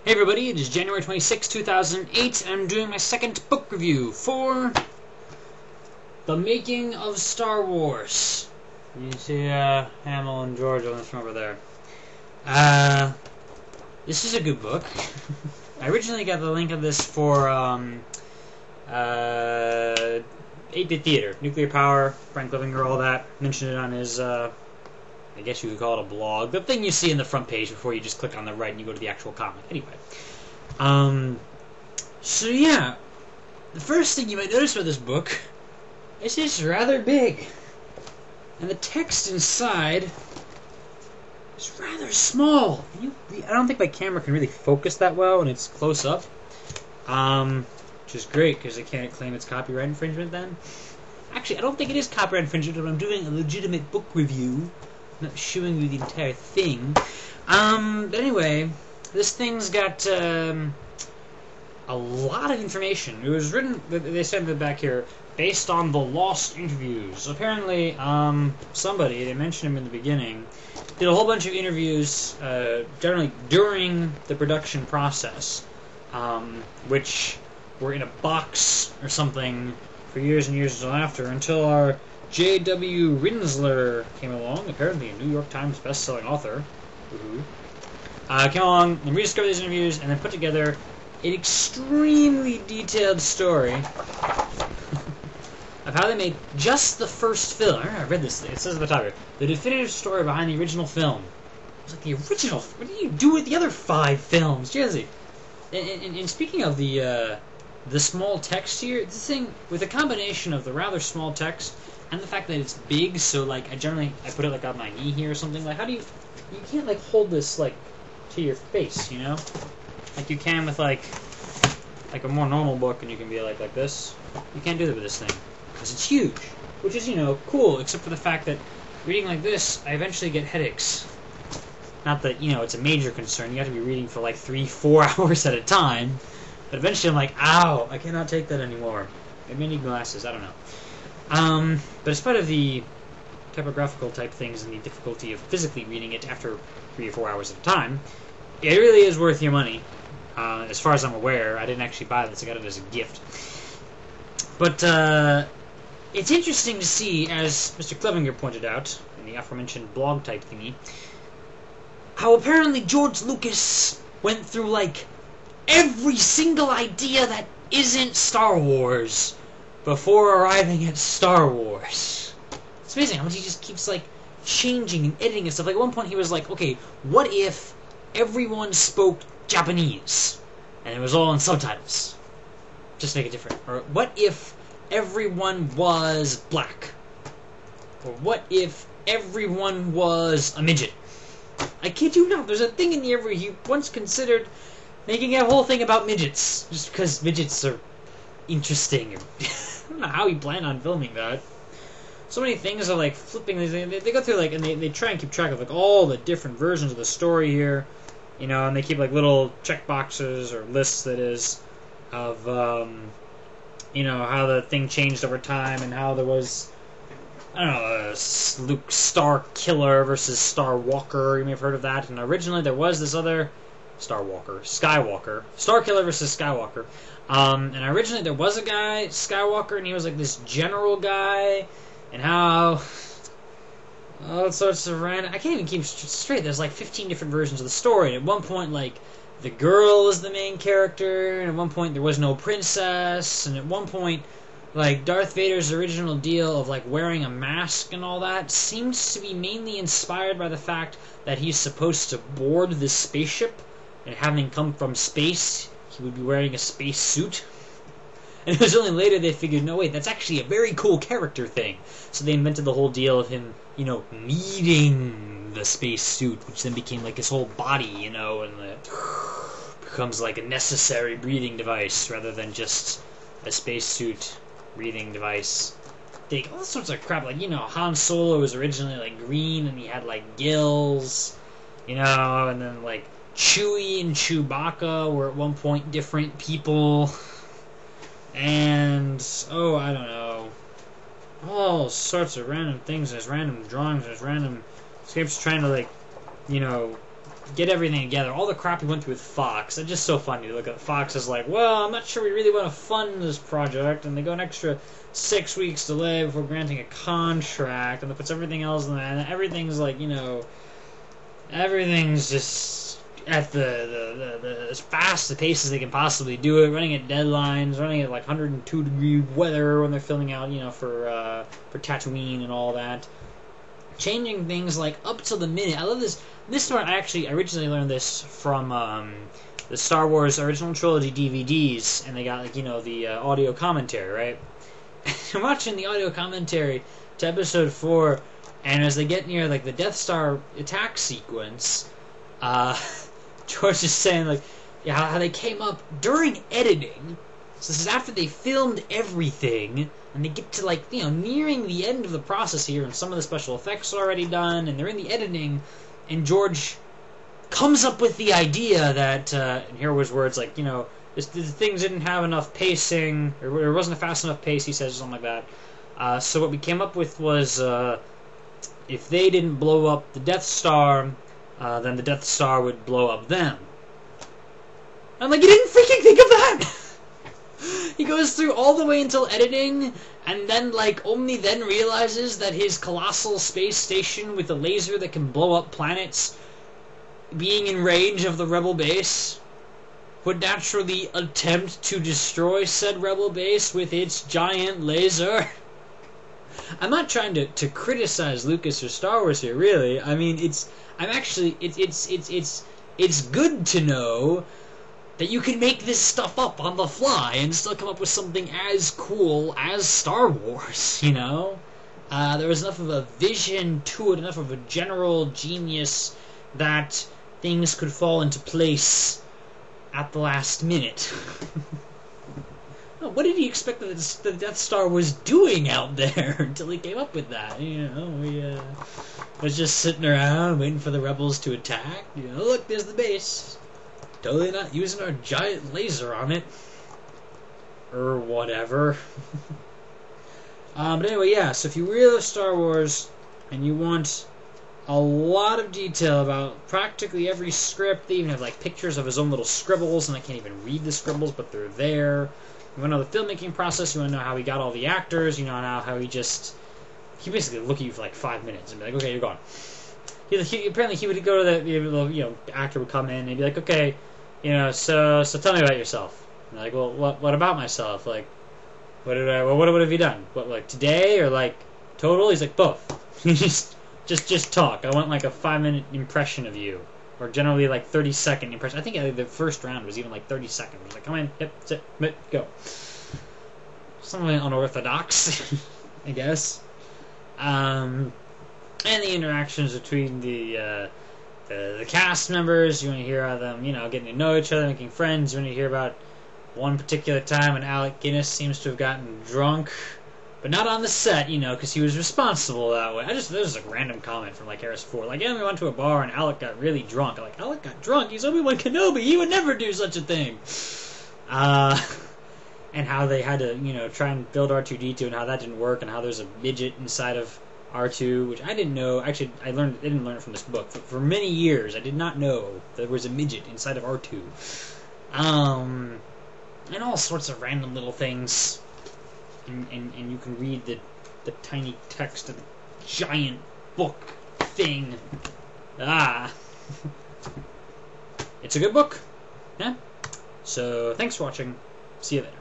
Hey everybody, it is January 26, 2008, and I'm doing my second book review for The Making of Star Wars. You see Hamill and George on this from over there. This is a good book. I originally got the link of this for 8-Bit Theater, Nuclear Power, Frank Livinger, all that. Mentioned it on his, I guess you could call it a blog. The thing you see in the front page before you just click on the right and you go to the actual comic. Anyway. So yeah, the first thing you might notice about this book is it's rather big. And the text inside is rather small. I don't think my camera can really focus that well when it's close up. Which is great, because I can't claim it's copyright infringement then. Actually, I don't think it is copyright infringement, but I'm doing a legitimate book review. I'm not showing you the entire thing. But anyway, this thing's got a lot of information. It was written, they said in the back here, based on the lost interviews. Apparently, somebody, they mentioned him in the beginning, did a whole bunch of interviews, generally during the production process, which were in a box or something for years and years after, until our J.W. Rinsler came along, apparently a New York Times best-selling author, came along and rediscovered these interviews and then put together an extremely detailed story of how they made just the first film. I read this, it says at the top here, the definitive story behind the original film. I was like, the original? What did you do with the other 5 films? Seriously. And speaking of the small text here, this thing, with a combination of the rather small text and the fact that it's big, so like I put it like on my knee here or something, like how do you can't like hold this like to your face, you know? Like you can with like a more normal book, and you can be like this. You can't do that with this thing because it's huge, which is, you know, cool, except for the fact that reading like this, I eventually get headaches. Not that, you know, it's a major concern. You have to be reading for like 3-4 hours at a time. But eventually I'm like, ow, I cannot take that anymore. Maybe I need glasses, I don't know. But in spite of the typographical type things and the difficulty of physically reading it after 3 or 4 hours at a time, it really is worth your money. As far as I'm aware, I didn't actually buy this, I got it as a gift. But it's interesting to see, as Mr. Clevinger pointed out in the aforementioned blog type thingy, how apparently George Lucas went through like every single idea that isn't Star Wars before arriving at Star Wars. It's amazing how much he just keeps like changing and editing and stuff. Like at one point he was like, okay, what if everyone spoke Japanese and it was all in subtitles? Just make it different. Or what if everyone was black? Or what if everyone was a midget? I kid you not, there's a thing in here where he once considered making a whole thing about midgets, just because midgets are interesting. I don't know how he planned on filming that. So many things are like flipping. They go through like, and they try and keep track of like all the different versions of the story here, you know, and they keep like little check boxes or lists, that is, of you know, how the thing changed over time and how there was, I don't know, Luke Star Killer versus Star Walker. You may have heard of that. And originally there was this other Skywalker. Star Killer versus Skywalker. And originally there was a guy, Skywalker, and he was like this general guy, and how all sorts of random. I can't even keep straight. There's like 15 different versions of the story. And at one point, like, the girl was the main character, and at one point there was no princess, and at one point, like, Darth Vader's original deal of, like, wearing a mask and all that seems to be mainly inspired by the fact that he's supposed to board this spaceship, and having come from space, he would be wearing a space suit. And it was only later they figured, no, wait, that's actually a very cool character thing. So they invented the whole deal of him, you know, needing the space suit, which then became, like, his whole body, you know, and it becomes, like, a necessary breathing device rather than just a space suit breathing device. All sorts of crap, like, you know, Han Solo was originally like green and he had like gills, you know, and then like Chewie and Chewbacca were at one point different people, and oh, I don't know, all sorts of random things. There's random drawings, there's random scripts trying to, like, you know, get everything together. All the crap we went through with Fox. It's just so funny to look at Fox as like, well, I'm not sure we really want to fund this project, and they go an extra 6 weeks delay before granting a contract, and that puts everything else in that, and everything's like, everything's just at the as fast a pace as they can possibly do it, running at deadlines, running at like 102-degree weather when they're filming out, for Tatooine and all that. Changing things like up to the minute. I love this. This one, I originally learned this from the Star Wars original trilogy DVDs, and they got the audio commentary, right? I'm watching the audio commentary to Episode 4, and as they get near like the Death Star attack sequence, George is saying how they came up during editing. So this is after they filmed everything, and they get to nearing the end of the process here, and some of the special effects are already done, and they're in the editing, and George comes up with the idea that, and here was words the things didn't have enough pacing, or there wasn't a fast enough pace, he says, or something like that. So what we came up with was, if they didn't blow up the Death Star, then the Death Star would blow up them. I'm like, you didn't freaking think of that! He goes through all the way until editing, and then, only then realizes that his colossal space station with a laser that can blow up planets being in range of the Rebel base would naturally attempt to destroy said Rebel base with its giant laser. I'm not trying to criticize Lucas or Star Wars here, really. I mean, it's good to know that you can make this stuff up on the fly and still come up with something as cool as Star Wars, There was enough of a vision to it, enough of a general genius that things could fall into place at the last minute. What did he expect that the Death Star was doing out there until he came up with that? We was just sitting around waiting for the rebels to attack. Look, there's the base. Totally not using our giant laser on it. Or whatever. But anyway, yeah, so if you really love Star Wars and you want a lot of detail about practically every script, they even have pictures of his own little scribbles, and I can't even read the scribbles, but they're there. You want to know the filmmaking process, you want to know how he got all the actors, how he basically look at you for 5 minutes and be like, okay, you're gone. Apparently he would go to the actor would come in and he'd be like, okay, so tell me about yourself. And like, well, what about myself? What have you done? What, today or total? He's like, both. just talk. I want a 5-minute impression of you, or generally 30-second impression. I think the first round was even 30 seconds. It was come in, yep, sit, go. Something unorthodox, I guess. And the interactions between the cast members. You want to hear how them, getting to know each other, making friends. You want to hear about one particular time when Alec Guinness seems to have gotten drunk, but not on the set, because he was responsible that way. There's a random comment from Harris Ford. Yeah, we went to a bar and Alec got really drunk. I'm like, Alec got drunk? He's Obi-Wan Kenobi. He would never do such a thing. And how they had to, try and build R2-D2 and how that didn't work, and how there's a midget inside of R2, which I didn't know. Actually, I didn't learn it from this book. For many years, I did not know there was a midget inside of R2. And all sorts of random little things. And you can read the tiny text of the giant book thing. It's a good book. Yeah? So, thanks for watching. See you later.